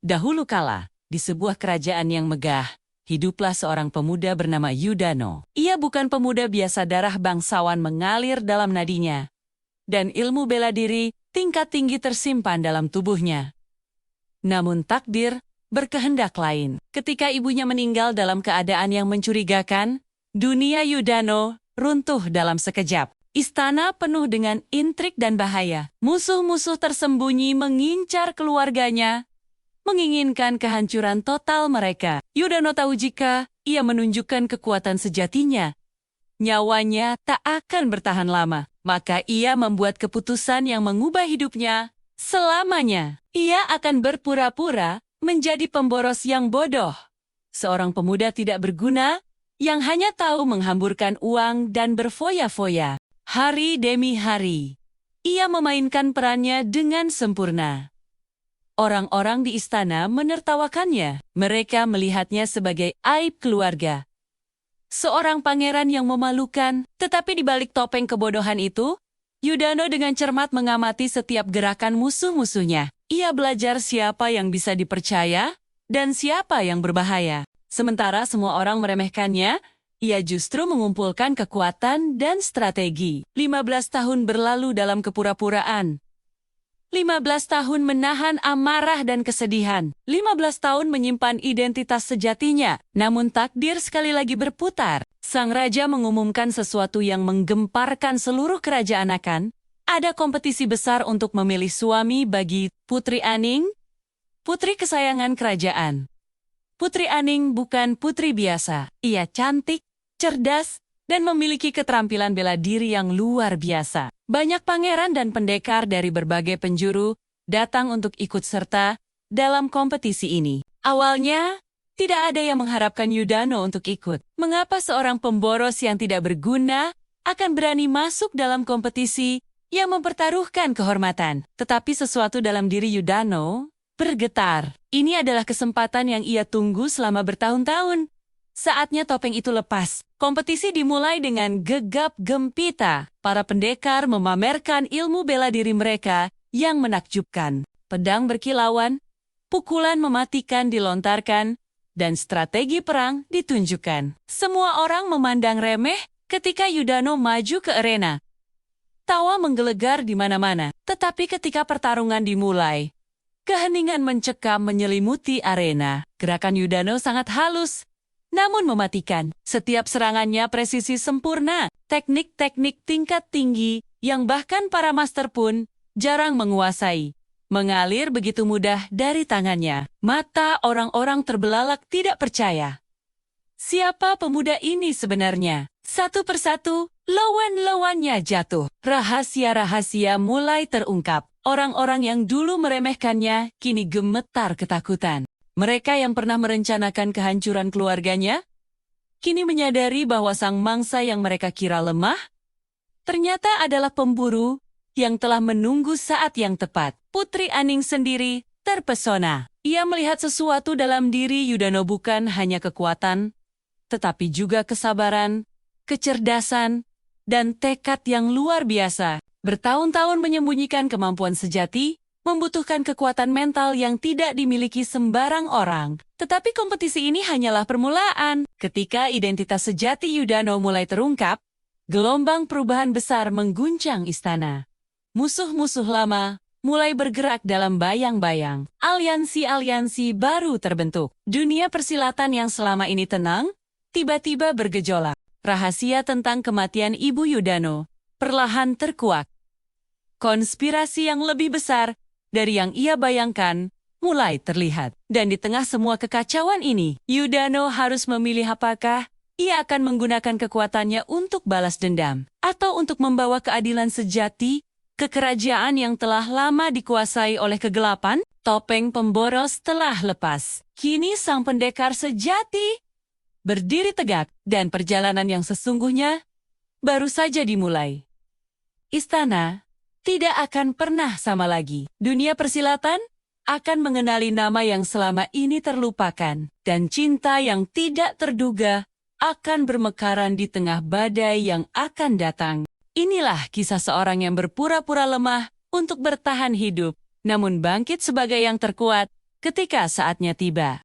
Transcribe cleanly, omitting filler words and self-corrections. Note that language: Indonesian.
Dahulu kala, di sebuah kerajaan yang megah, hiduplah seorang pemuda bernama Yudano. Ia bukan pemuda biasa, darah bangsawan mengalir dalam nadinya, dan ilmu bela diri tingkat tinggi tersimpan dalam tubuhnya. Namun takdir berkehendak lain. Ketika ibunya meninggal dalam keadaan yang mencurigakan, dunia Yudano runtuh dalam sekejap. Istana penuh dengan intrik dan bahaya. Musuh-musuh tersembunyi mengincar keluarganya, menginginkan kehancuran total mereka. Yudano tahu jika ia menunjukkan kekuatan sejatinya, nyawanya tak akan bertahan lama. Maka ia membuat keputusan yang mengubah hidupnya selamanya. Ia akan berpura-pura menjadi pemboros yang bodoh. Seorang pemuda tidak berguna yang hanya tahu menghamburkan uang dan berfoya-foya. Hari demi hari, ia memainkan perannya dengan sempurna. Orang-orang di istana menertawakannya. Mereka melihatnya sebagai aib keluarga. Seorang pangeran yang memalukan, tetapi di balik topeng kebodohan itu, Yudano dengan cermat mengamati setiap gerakan musuh-musuhnya. Ia belajar siapa yang bisa dipercaya dan siapa yang berbahaya. Sementara semua orang meremehkannya, ia justru mengumpulkan kekuatan dan strategi. 15 tahun berlalu dalam kepura-puraan. 15 tahun menahan amarah dan kesedihan. 15 tahun menyimpan identitas sejatinya. Namun takdir sekali lagi berputar. Sang raja mengumumkan sesuatu yang menggemparkan seluruh kerajaan akan ada kompetisi besar untuk memilih suami bagi Putri Aning, putri kesayangan kerajaan. Putri Aning bukan putri biasa. Ia cantik, cerdas, dan memiliki keterampilan bela diri yang luar biasa. Banyak pangeran dan pendekar dari berbagai penjuru datang untuk ikut serta dalam kompetisi ini. Awalnya, tidak ada yang mengharapkan Yudano untuk ikut. Mengapa seorang pemboros yang tidak berguna akan berani masuk dalam kompetisi yang mempertaruhkan kehormatan? Tetapi sesuatu dalam diri Yudano bergetar. Ini adalah kesempatan yang ia tunggu selama bertahun-tahun. Saatnya topeng itu lepas. Kompetisi dimulai dengan gegap gempita. Para pendekar memamerkan ilmu bela diri mereka yang menakjubkan. Pedang berkilauan, pukulan mematikan dilontarkan, dan strategi perang ditunjukkan. Semua orang memandang remeh ketika Yudano maju ke arena. Tawa menggelegar di mana-mana. Tetapi ketika pertarungan dimulai, keheningan mencekam menyelimuti arena. Gerakan Yudano sangat halus, namun mematikan. Setiap serangannya presisi sempurna, teknik-teknik tingkat tinggi yang bahkan para master pun jarang menguasai. Mengalir begitu mudah dari tangannya. Mata orang-orang terbelalak tidak percaya. Siapa pemuda ini sebenarnya? Satu persatu, lawan-lawannya jatuh. Rahasia-rahasia mulai terungkap. Orang-orang yang dulu meremehkannya kini gemetar ketakutan. Mereka yang pernah merencanakan kehancuran keluarganya, kini menyadari bahwa sang mangsa yang mereka kira lemah, ternyata adalah pemburu yang telah menunggu saat yang tepat. Putri Aning sendiri terpesona. Ia melihat sesuatu dalam diri Yudano, bukan hanya kekuatan, tetapi juga kesabaran, kecerdasan, dan tekad yang luar biasa. Bertahun-tahun menyembunyikan kemampuan sejati, membutuhkan kekuatan mental yang tidak dimiliki sembarang orang. Tetapi kompetisi ini hanyalah permulaan. Ketika identitas sejati Yudano mulai terungkap, gelombang perubahan besar mengguncang istana. Musuh-musuh lama mulai bergerak dalam bayang-bayang. Aliansi-aliansi baru terbentuk. Dunia persilatan yang selama ini tenang, tiba-tiba bergejolak. Rahasia tentang kematian Ibu Yudano perlahan terkuak. Konspirasi yang lebih besar dari yang ia bayangkan mulai terlihat. Dan di tengah semua kekacauan ini, Yudano harus memilih apakah ia akan menggunakan kekuatannya untuk balas dendam, atau untuk membawa keadilan sejati ke kerajaan yang telah lama dikuasai oleh kegelapan. Topeng pemboros telah lepas. Kini sang pendekar sejati berdiri tegak, dan perjalanan yang sesungguhnya baru saja dimulai. Istana tidak akan pernah sama lagi. Dunia persilatan akan mengenali nama yang selama ini terlupakan, dan cinta yang tidak terduga akan bermekaran di tengah badai yang akan datang. Inilah kisah seorang yang berpura-pura lemah untuk bertahan hidup, namun bangkit sebagai yang terkuat Ketika saatnya tiba,